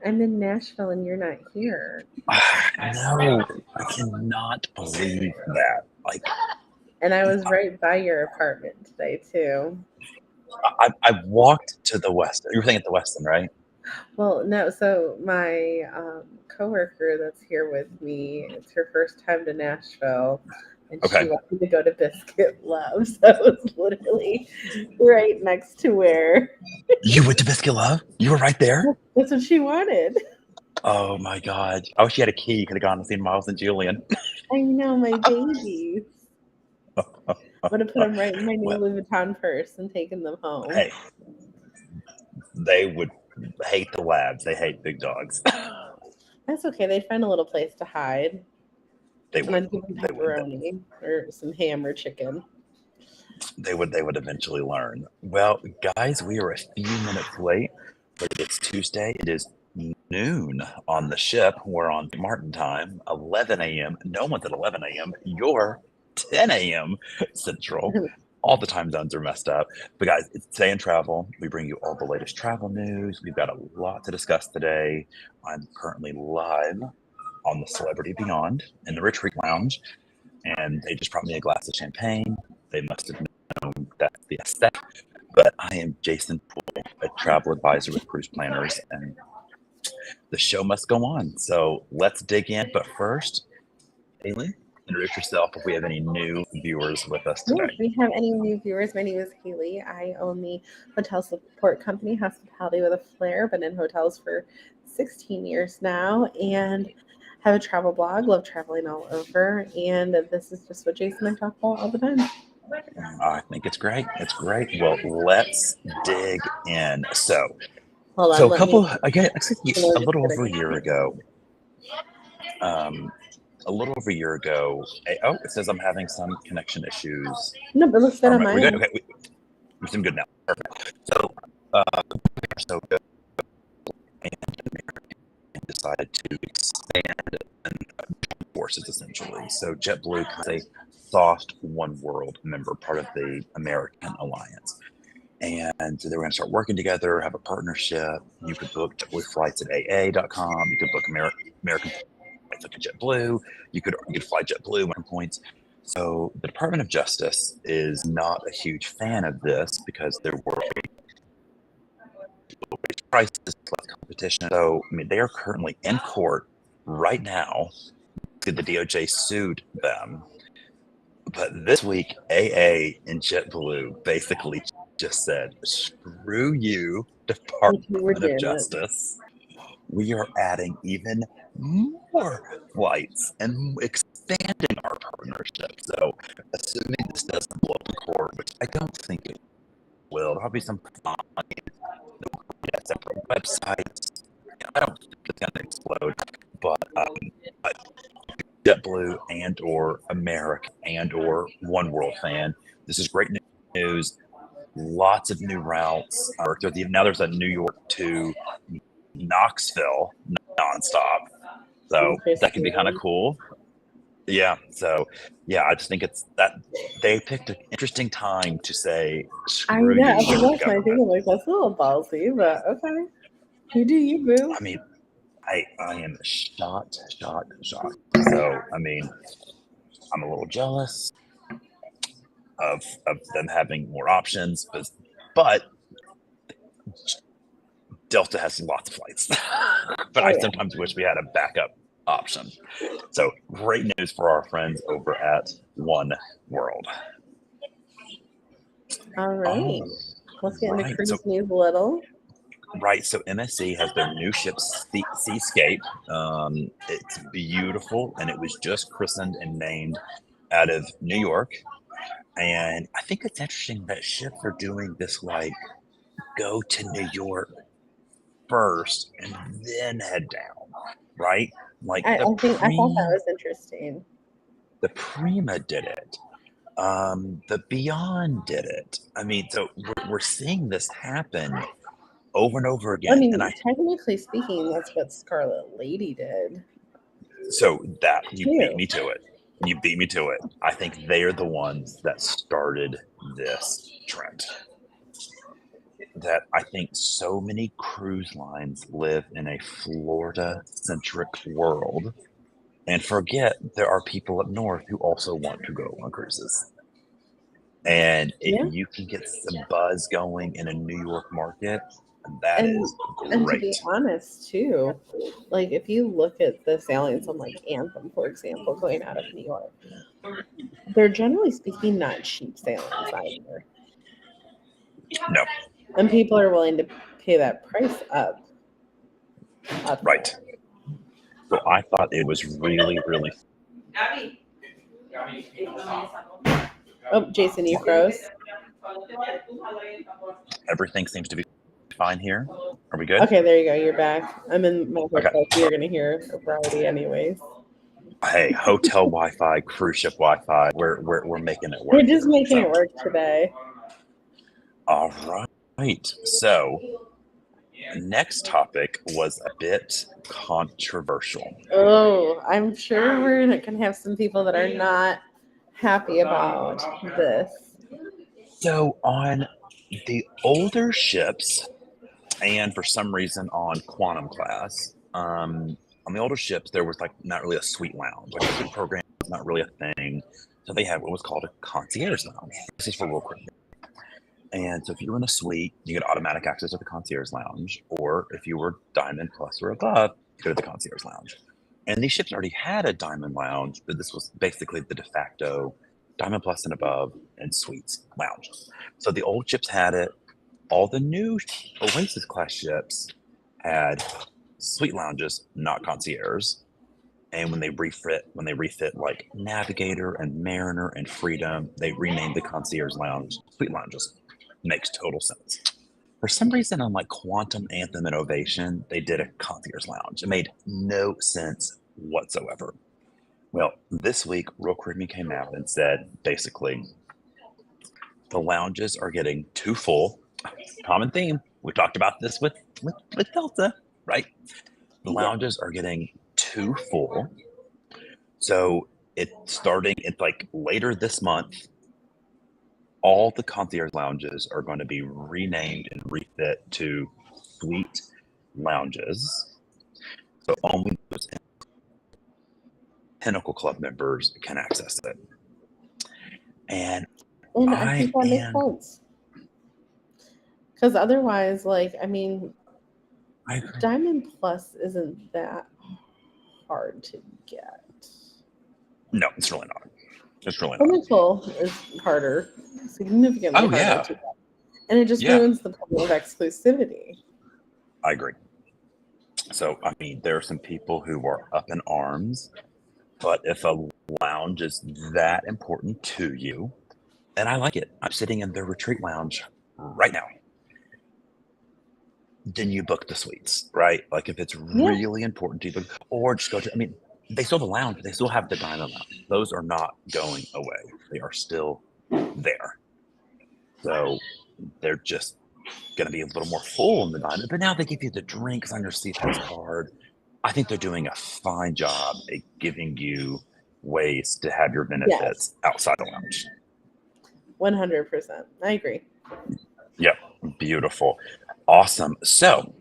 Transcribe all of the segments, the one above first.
I'm in Nashville and you're not here. No, I cannot believe that. Like, And I was right by your apartment today too. I walked to the West. You were thinking at the Westin, right? Well, no, so my coworker that's here with me, it's her first time to Nashville, and she Okay. wanted to go to Biscuit Love, so it was literally right next to where You went to Biscuit Love? You were right there? that's what she wanted. Oh my God. I wish you had a key. You could have gone and seen Miles and Julian. I know my babies. I'm gonna put them right in my new Well, Louis Vuitton purse and taking them home. hey, they would hate the labs. They hate big dogs. That's okay. They'd find a little place to hide, They and would. I'd give them They would. pepperoni or some ham or chicken. They would eventually learn. Well, guys, we are a few minutes late, but it's Tuesday. It is noon on the ship. We're on Martin time, 11 a.m. No one's at 11 a.m. You're 10 a.m. Central. All the time zones are messed up. But guys, it's Today in Travel. We bring you all the latest travel news. We've got a lot to discuss today. I'm currently live on the Celebrity Beyond in the Retreat Lounge, and they just brought me a glass of champagne. They must have known that's the aesthetic. But I am Jason Poole, a travel advisor with Cruise Planners, and the show must go on. So let's dig in. But first, Haley, introduce yourself if we have any new viewers with us Yeah, today. if we have any new viewers, my name is Haley. I own the hotel support company, Hospitality with a Flair. Been in hotels for 16 years now and have a travel blog. Love traveling all over. And this is just what Jason and I talk about all the time. I think it's great. It's great. Well, let's dig in. Hold So on, a let me. couple, again, a Just little over a kidding. year ago, um, oh, it says I'm having some connection issues. No, but it looks good on my We're good. end. Okay, we seem good now. Perfect. So, so good, and decided to expand and forces essentially. So JetBlue is a soft One World member, part of the American Alliance. And so they were going to start working together, have a partnership. You could book JetBlue flights at AA.com. You could book American flights like at JetBlue. You could fly JetBlue points. So the Department of Justice is not a huge fan of this because they're worried prices, less competition. So I mean, they are currently in court right now. The DOJ sued them, but this week AA and JetBlue basically just said, "Screw you, We were Department of doing it. Justice. We are adding even more flights and expanding our partnership." So, assuming this doesn't blow up in court, which I don't think it will, there'll probably some fine, separate websites. I don't think it's going to explode, but JetBlue and or American and or One World fan, this is great news. Lots of new routes. Now there's a New York to Knoxville nonstop. So that can be kind of Interesting. cool. Yeah. So yeah, I just think it's that they picked an interesting time to say I screw know. you, I think that's my thing. government. I'm like, that's a little ballsy, but okay. You do you, boo. I mean, I am shocked. So I mean, I'm a little jealous of them having more options, but Delta has lots of flights. But Oh, I yeah. sometimes wish we had a backup option. So great news for our friends over at One World. All Oh, right. Let's get into right. cruise news a little. So MSC has their new ship, Seascape. It's beautiful, and it was just christened and named out of New York. And I think it's interesting that ships are doing this, like, go to New York first and then head down, right? Like I think I thought that was interesting. the Prima did it. The Beyond did it. I mean, so we're seeing this happen over and over I again. And mean, technically speaking, that's what Scarlet Lady did so that you beat too. me to it. You beat me to it. I think they're the ones that started this trend. that I think so many cruise lines live in a Florida-centric world and forget there are people up north who also want to go on cruises. And if Yeah. you can get some buzz going in a New York market, that And is and to be great. honest too, like if you look at the sailings on like Anthem, for example, going out of New York, they're generally speaking not cheap sailings either. No, And people are willing to pay that price up right. there. So I thought it was really, really Oh, Jason, you froze. everything seems to be fine here. Are we good? Okay, there you go. You're back. I'm in my Okay. hotel, so you're gonna hear a variety, anyways. Hey, hotel Wi-Fi, cruise ship Wi-Fi. We're making it work We're just here. making So, it work today. all right. So next topic was a bit controversial. Oh, I'm sure we're gonna have some people that are not happy about this. So on the older ships, and for some reason on Quantum class, on the older ships there was like not really a suite lounge. Like a suite program was not really a thing. So they had what was called a concierge lounge. This is for real quick. And so if you were in a suite, you get automatic access to the concierge lounge, or if you were Diamond Plus or above, you go to the concierge lounge. And these ships already had a Diamond Lounge, but this was basically the de facto Diamond Plus and above and suites lounge. So the old ships had it. All the new Oasis class ships had suite lounges, not concierge. And when they refit like Navigator and Mariner and Freedom, they renamed the concierge lounge suite lounges. Makes total sense. For some reason, on like Quantum, Anthem, and Ovation, they did a concierge lounge. It made no sense whatsoever. Well, this week, Royal Caribbean came out and said basically the lounges are getting too full. Common theme. We talked about this with Delta, right? The Yeah. lounges are getting too full. So it's like later this month, all the concierge lounges are going to be renamed and refit to suite lounges. So only those Pinnacle Club members can access it. And I think that makes am, sense. Because otherwise, like, I mean, I agree. Diamond Plus isn't that hard to get. No, it's really not. It's really not. Pinnacle is harder, significantly Oh, harder yeah. to get. And it just Yeah. ruins the point of exclusivity. I agree. So, I mean, there are some people who are up in arms, but if a lounge is that important to you, and I like it, I'm sitting in their retreat lounge right now. Then you book the suites, right? Like if it's really important to you, or just go to, I mean, they still have a lounge, but they still have the Diamond Lounge. Those are not going away. They are still there. So they're just going to be a little more full in the Diamond. But now they give you the drinks on your CPAS card. I think they're doing a fine job at giving you ways to have your benefits outside the lounge. 100%. I agree. Yep. Beautiful. Awesome. So,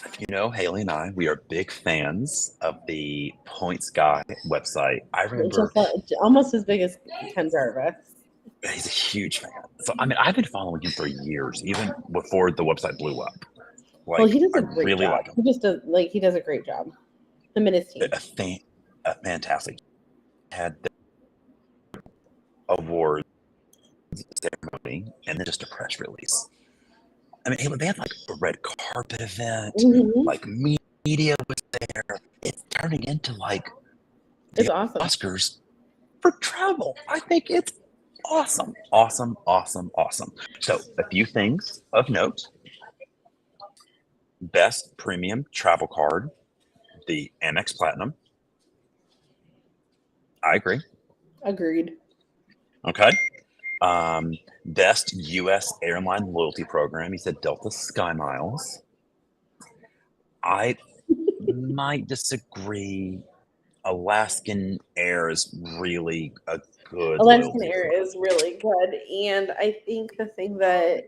if you know Haley and I, we are big fans of the Points Guy website. I remember almost as big as Ken Jarvis. He's a huge fan. So, I mean, I've been following him for years, even before the website blew up. Like, Well, he does a I great really job. like him. He does a great job. Him and his team. A fantastic. Had the awards ceremony and then just a press release. I mean, they had like a red carpet event, like media was there. It's turning into like It's the awesome. Oscars for travel. I think it's awesome. Awesome, awesome, awesome. So a few things of note. Best premium travel card, the Amex Platinum. I agree. Agreed. Okay. Best U.S. airline loyalty program. He said Delta Sky Miles. I might disagree. Alaskan Air is really a good Alaskan loyalty Air program. is really good, and I think the thing that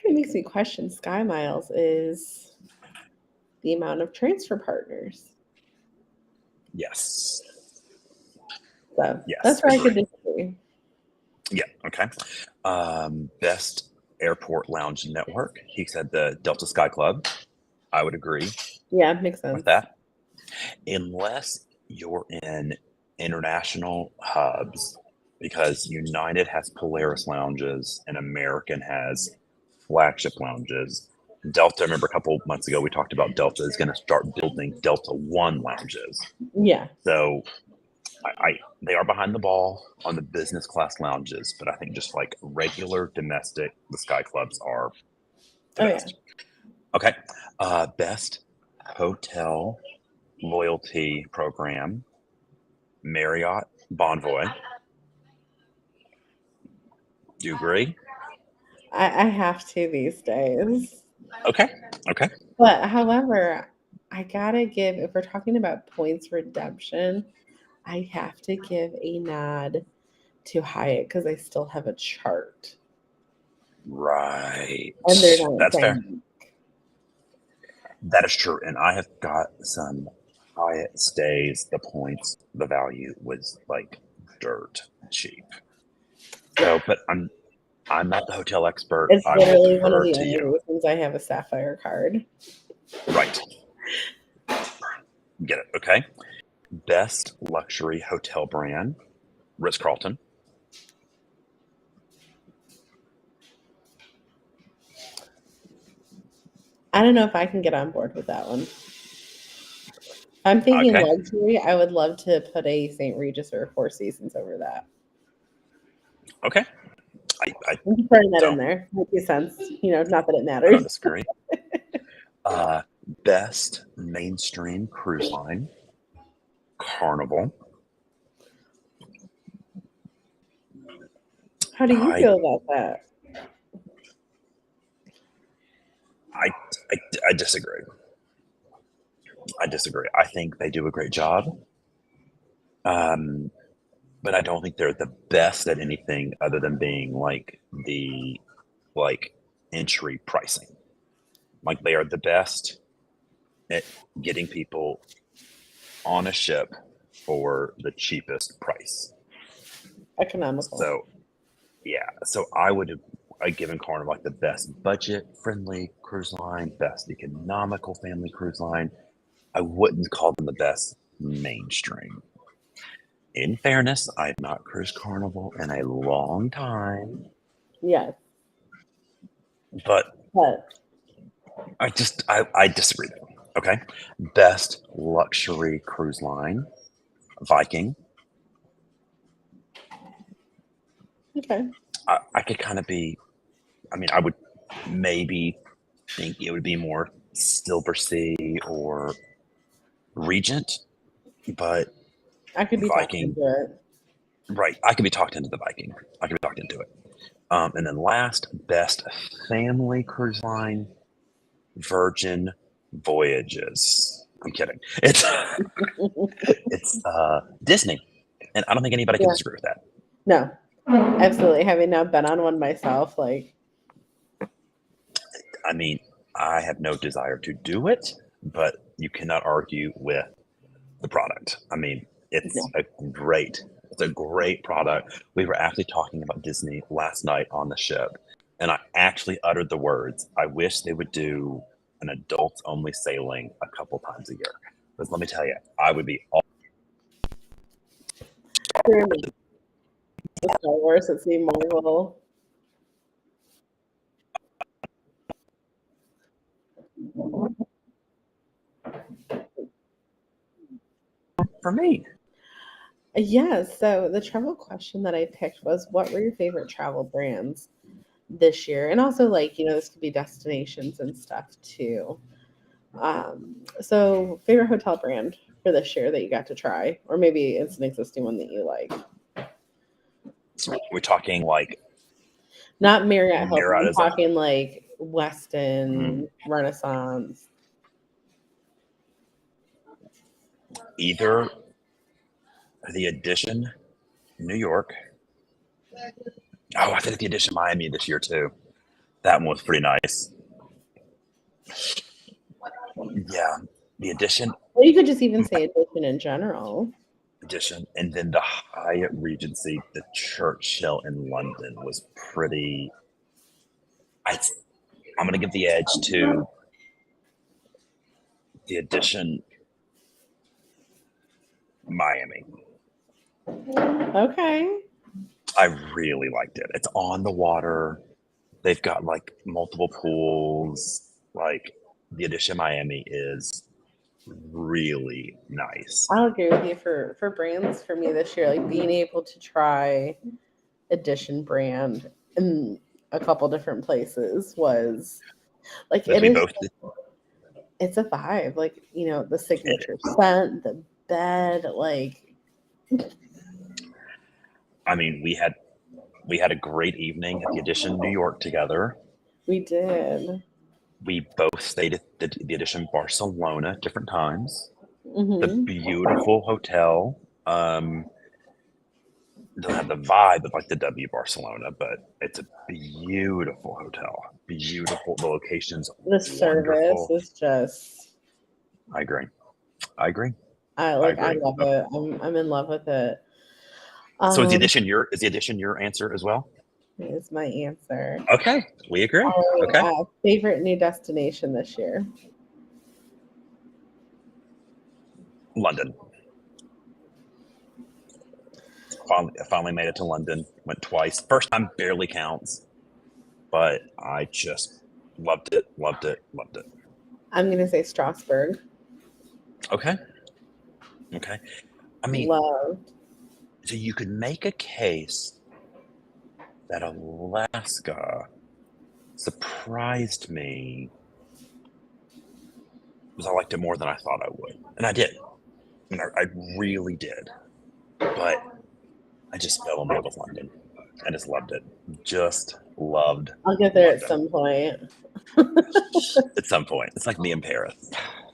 kind of makes me question Sky Miles is the amount of transfer partners. Yes. So Yes. that's where I could Agree. disagree. Yeah. Okay. Best airport lounge network. He said the Delta Sky Club. I would agree Yeah, makes with sense. that. Unless you're in international hubs, because United has Polaris lounges and American has flagship lounges. Delta, remember a couple months ago we talked about Delta is going to start building Delta One lounges. Yeah. So they are behind the ball on the business class lounges, but I think just like regular domestic, the Sky Clubs are the best. Yeah. Okay. Best hotel loyalty program, Marriott Bonvoy. Do you agree? I have to these days. Okay. Okay. But however, I gotta give, if we're talking about points redemption, I have to give a nod to Hyatt because I still have a chart. Right. And they're not That's fair. saying That is true. And I have got some Hyatt stays. The points, the value was like dirt cheap. So, but I'm not the hotel expert. it's I will literally one of defer the to only you. reasons I have a Sapphire card. Right. Get it. Okay. Best luxury hotel brand, Ritz-Carlton. I don't know if I can get on board with that one. I'm thinking Okay. luxury. I would love to put a St. Regis or a Four Seasons over that. Okay. I I'm just putting that in don't, there. Makes sense. Not that it I matters. don't disagree. Best mainstream cruise line, Carnival. How do you I feel about that? I, I disagree. I disagree. I think they do a great job, but I don't think they're the best at anything other than being like the entry pricing. Like they are the best at getting people on a ship for the cheapest price. Economical. So yeah, so I would have given Carnival like the best budget friendly cruise line, best economical family cruise line. I wouldn't call them the best mainstream. In fairness, I have not cruised Carnival in a long time, Yes. but But I disagree though. Okay. Best luxury cruise line, Viking. okay. I could kind of be, I mean, I would maybe think it would be more Silver Sea or Regent, but I could be talked Viking, into it. right. I could be talked into the Viking. I could be talked into it. And then last, best family cruise line, Virgin Voyages. I'm kidding. It's Disney, and I don't think anybody can Yeah. disagree with that. No. Absolutely. Having now been on one myself, I mean, I have no desire to do it, but you cannot argue with the product. I mean, it's no. a great product. We were actually talking about Disney last night on the ship, and I actually uttered the words, I wish they would do an adults only sailing a couple times a year. Because let me tell you, I would be all The Star Wars at Sea Marvel. for me. Yes. So the travel question that I picked was, what were your favorite travel brands this year? And also, this could be destinations and stuff too. So favorite hotel brand for this year that you got to try, or maybe it's an existing one that you like. So we're talking like Not Marriott Hilton. Marriott I'm is a talking like Westin, Renaissance. either the Edition New York. Oh, I think the Edition Miami this year too. That one was pretty nice. Yeah, the Well, you could just even say Edition in general. edition, and then the Hyatt Regency, the Churchill in London was pretty. I, I'm gonna give the edge to the edition Miami. Okay. I really liked it. It's on the water. They've got like multiple pools. Like the edition Miami is really nice. I'll agree with you for brands for me this year, like being able to try Edition brand in a couple different places was like As it we is both did. it's a vibe. Like, the It, signature scent, the bed, like I mean, we had a great evening at the edition New York together. we did. We both stayed at the edition Barcelona different times. The Hmm. beautiful hotel. Doesn't have the vibe of like the W Barcelona, but it's a beautiful hotel. Beautiful. The location's The service wonderful. is just I agree. I agree. I I agree. love it. I'm in love with it. So Um, is the edition your answer as well? is my answer. Okay, we agree. All Okay, right, favorite new destination this year? London. I finally made it to London. Went twice. First time barely counts, but I just loved it. Loved it. Loved it. I'm gonna say Strasbourg. Okay. Okay. I mean, Loved. so you could make a case that Alaska surprised me because I liked it more than I thought I would, and I did. And I really did. But I just fell in love with London. I just loved it. Just loved I'll get there at London. some point. At some point. It's like me in Paris.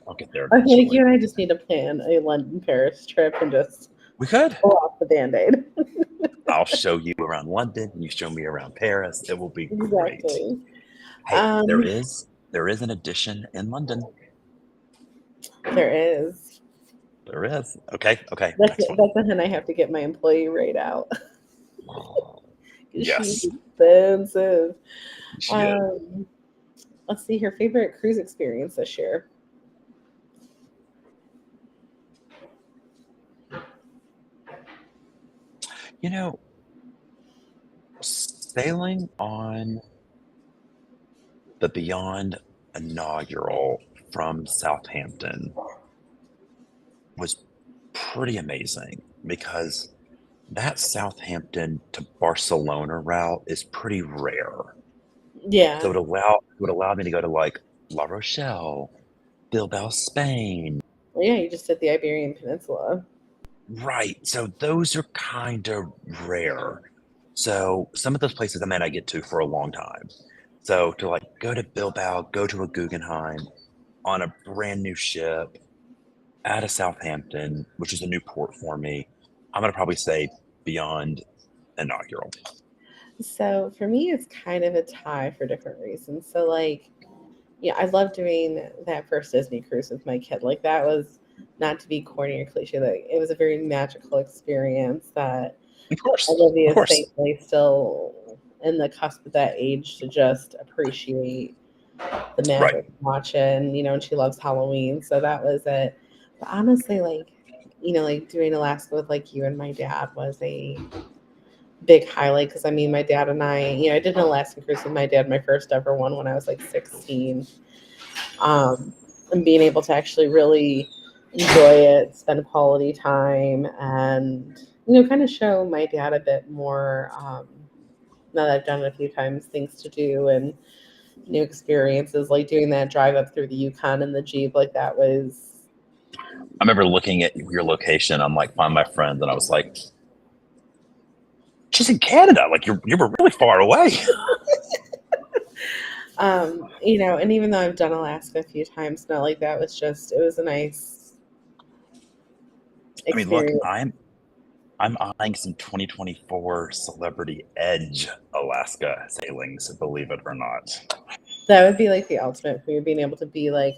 I'll get there I think eventually. you and I just need to plan a London Paris trip and just We could. pull off the Band-Aid. I'll show you around London. You show me around Paris. It will be great. Exactly. Hey, there is an edition in London. There is. There is. Okay. Okay. That's Next one. that's a hint I have to get my employee rate out. Yes. She's expensive. She is. Let's see her favorite cruise experience this year. You know, sailing on the Beyond inaugural from Southampton was pretty amazing because that Southampton to Barcelona route is pretty rare. Yeah. So it would allow me to go to like La Rochelle, Bilbao, Spain. Well, yeah, you just did the Iberian Peninsula. Right. So those are kind of rare. So some of those places I may not get to for a long time. So to like go to Bilbao, go to a Guggenheim on a brand new ship out of Southampton, which is a new port for me, I'm gonna probably say Beyond inaugural. So for me, it's kind of a tie for different reasons. So like, yeah, I love doing that first Disney cruise with my kid. Like that was not to be corny or cliche. Like it was a very magical experience that Of course. Olivia Of is course. thankfully still in the cusp of that age to just appreciate the Right. magic of watching, and she loves Halloween. So that was it. But honestly, like, like doing Alaska with like you and my dad was a big highlight because I mean, my dad and I did an Alaskan cruise with my dad, my first ever one when I was like 16. And being able to actually really enjoy it, spend quality time, and kind of show my dad a bit more. Now that I've done it a few times, things to do and new experiences, like doing that drive up through the Yukon in the Jeep, like that was. I remember looking at your location. I'm like, find my friends, and I was like, she's in Canada. Like you were really far away. And even though I've done Alaska a few times now, like that was it was a nice I mean, look, experience. I'm eyeing some 2024 Celebrity Edge Alaska sailings, believe it or not. That would be like the ultimate for you being able to be like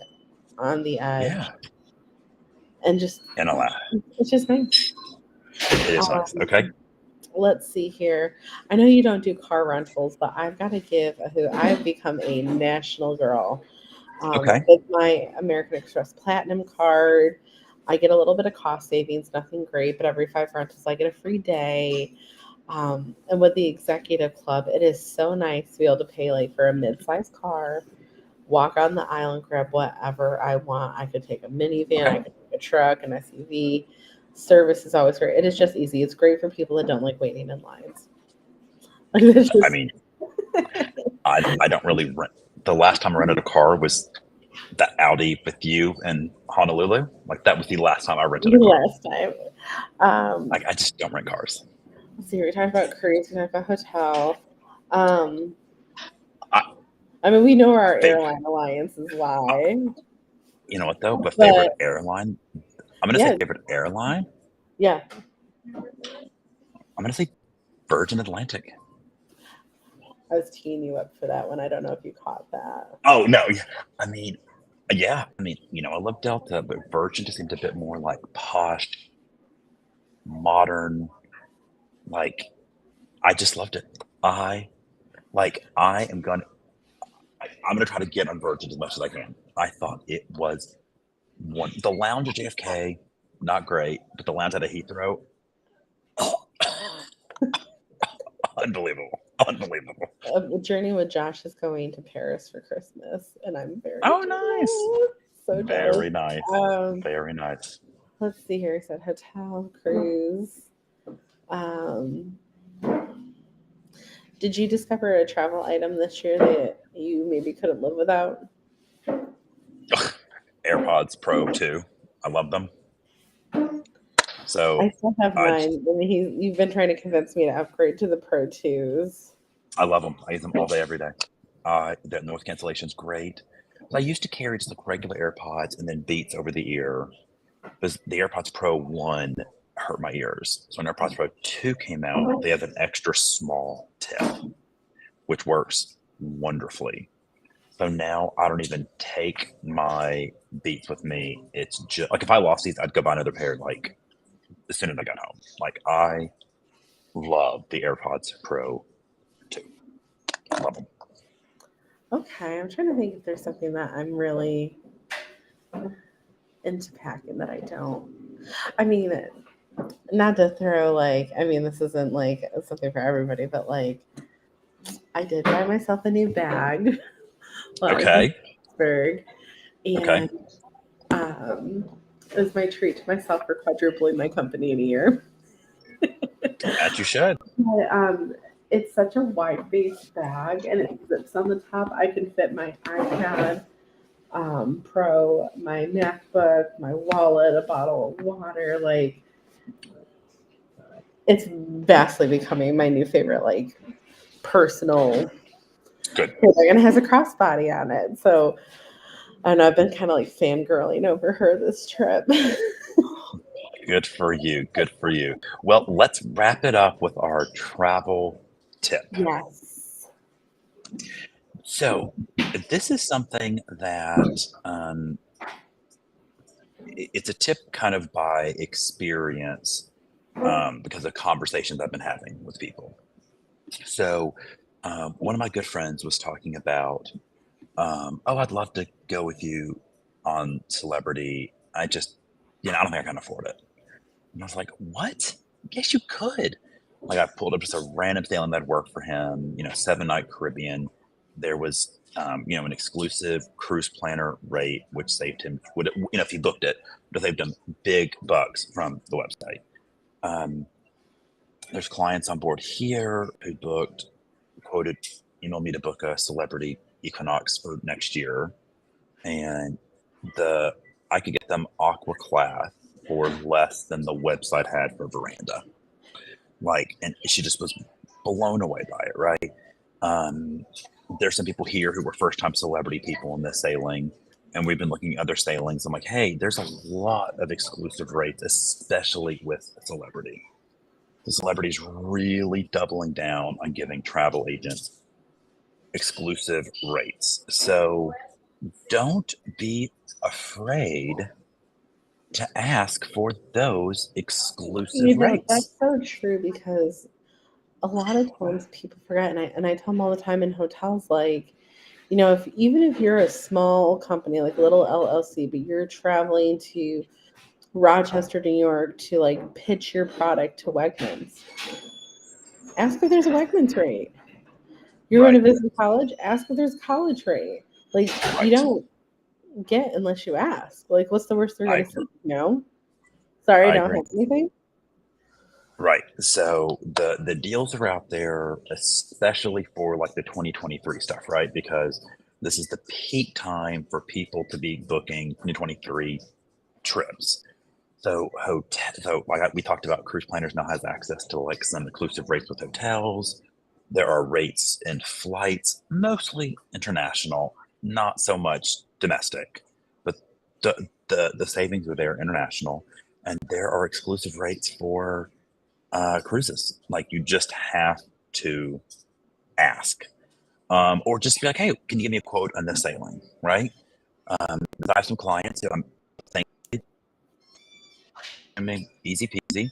on the edge Yeah, and just in Alaska. it's just nice. It is nice. Okay. Let's see here. I know you don't do car rentals, but I've got to give a who. I've become a national girl. Okay. With my American Express Platinum card, I get a little bit of cost savings, nothing great, but every 5 rentals, I get a free day. And with the executive club, it is so nice to be able to pay like for a mid-sized car, walk on the aisle and grab whatever I want. I could take a minivan, I Okay. could take a truck, an SUV. Service is always great. It is just easy. It's great for people that don't like waiting in lines. Like it's I just mean, I don't really rent. The last time I rented a car was that Audi with you in Honolulu. Like that was the last time I rented the a car. last time. Um, Like I just don't rent cars. let's see, we talked about cruise, we talked about hotel. Um, I, I mean, we know our fav- airline alliances lie, you know what though? But favorite but airline. I'm gonna say yeah, favorite airline. yeah. I'm gonna say Virgin Atlantic. I was teeing you up for that one. I don't know if you caught that. Oh no, yeah. I mean, yeah. I mean, I love Delta, but Virgin just seemed a bit more like posh, modern. Like I just loved it. I I am gonna. I'm gonna try to get on Virgin as much as I can. I thought it was one. The lounge at JFK, not great, but the lounge at a Heathrow, unbelievable, unbelievable. A Journey with Josh is going to Paris for Christmas, and I'm very Oh, nice. jealous. So jealous. Very nice. Um, Very nice. let's see here. He said hotel, cruise. Um, did you discover a travel item this year that you maybe couldn't live without? AirPods Pro 2. I love them. So I still have I mine. I mean, you've been trying to convince me to upgrade to the Pro 2s. I love them. I use them all day, every day. The noise cancellation is great. I used to carry just like regular AirPods and then Beats over the ear. Because the AirPods Pro 1 hurt my ears. So when AirPods Pro 2 came out, they have an extra small tip, which works wonderfully. So now I don't even take my Beats with me. It's just like if I lost these, I'd go buy another pair like as soon as I got home. Like I love the AirPods Pro 2. Love them. Okay, I'm trying to think if there's something that I'm really into packing that I don't. I mean, not to throw like, I mean, this isn't like something for everybody, but like, I did buy myself a new bag while I was in Okay. Pittsburgh, Okay. and it was my treat to myself for quadrupling my company in a year. As you should. But, it's such a wide base bag, and it zips on the top. I can fit my iPad Pro, my MacBook, my wallet, a bottle of water. Like, it's vastly becoming my new favorite, like, personal Good. handbag, and it has a crossbody on it. So I don't know. I've been kind of like fangirling over her this trip. Good for you. Good for you. Well, let's wrap it up with our travel tip. Yes. So, this is something that it's a tip kind of by experience because of conversations I've been having with people. So, one of my good friends was talking about, oh, I'd love to go with you on Celebrity. I just, I don't think I can afford it. And I was like, what? Yes, you could. Like I pulled up just a random sailing that worked for him, 7-night Caribbean. There was, an exclusive cruise planner rate, which saved him, if he booked it, would have saved him big bucks from the website. There's clients on board here who emailed me to book a Celebrity Equinox for next year. And I could get them Aqua Class for less than the website had for Veranda. And she just was blown away by it, right? There's some people here who were first time Celebrity people in this sailing, and we've been looking at other sailings. I'm like, hey, there's a lot of exclusive rates, especially with Celebrity. the celebrities really doubling down on giving travel agents exclusive rates. So don't be afraid to ask for those exclusive rates. That's so true because a lot of times people forget, and I tell them all the time in hotels, like, if even if you're a small company, like a little LLC, but you're traveling to Rochester, New York to like pitch your product to Wegmans, ask if there's a Wegmans rate. You're going Right, to visit college, ask if there's a college rate. Like, you right. don't get unless you ask. Like, what's the worst they're I going to say? No. Sorry, I I don't agree. have anything. Right. So the deals are out there, especially for like the 2023 stuff, right? Because this is the peak time for people to be booking 2023 trips. So we talked about, cruise planners now has access to like some exclusive rates with hotels. There are rates in flights, mostly international, not so much domestic, but the savings are there international, and there are exclusive rates for cruises. Like, you just have to ask, or just be like, "Hey, can you give me a quote on this sailing?" Right? 'Cause I have some clients who I'm thinking, I mean, easy peasy.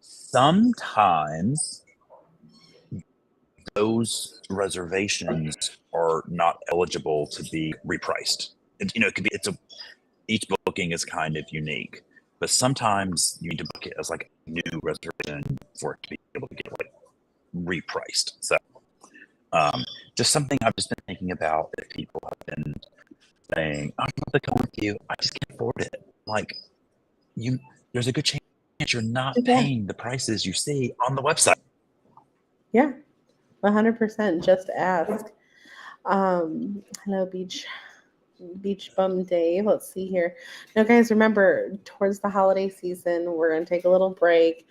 Sometimes those reservations are not eligible to be repriced. It could be, each booking is kind of unique, but sometimes you need to book it as like a new reservation for it to be able to get like repriced. So just something I've just been thinking about, that people have been saying, "I'm going to come with you. I just can't afford it." Like, you, there's a good chance you're not Yeah. paying the prices you see on the website. Yeah. 100%. Just ask. Hello, Beach Bum Dave. Let's see here. Now, guys, remember, towards the holiday season, we're going to take a little break,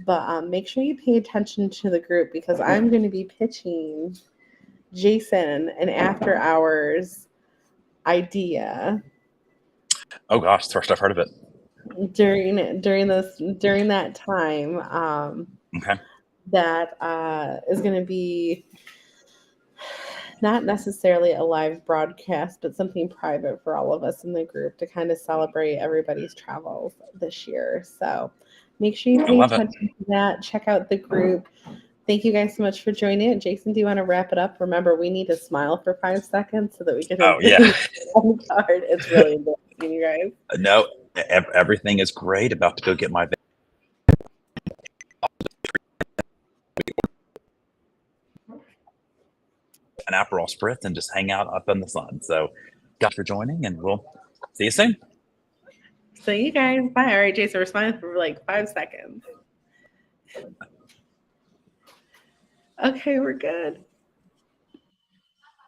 but make sure you pay attention to the group because I'm going to be pitching Jason an after hours idea Oh gosh, it's the first I've heard of it. during that time. Okay. That is going to be not necessarily a live broadcast, but something private for all of us in the group to kind of celebrate everybody's travels this year. So make sure you I pay love it. attention to that. Check out the group. Thank you guys so much for joining it. Jason, do you want to wrap it up? Remember, we need to smile for 5 seconds so that we can Oh yeah. on card. It's really embarrassing, you guys. No, everything is great. About to go get my an Aperol spritz and just hang out up in the sun. So, thanks for joining, and we'll see you soon. So you guys, bye. All right, Jason, we're smiling for like 5 seconds. Okay, we're good.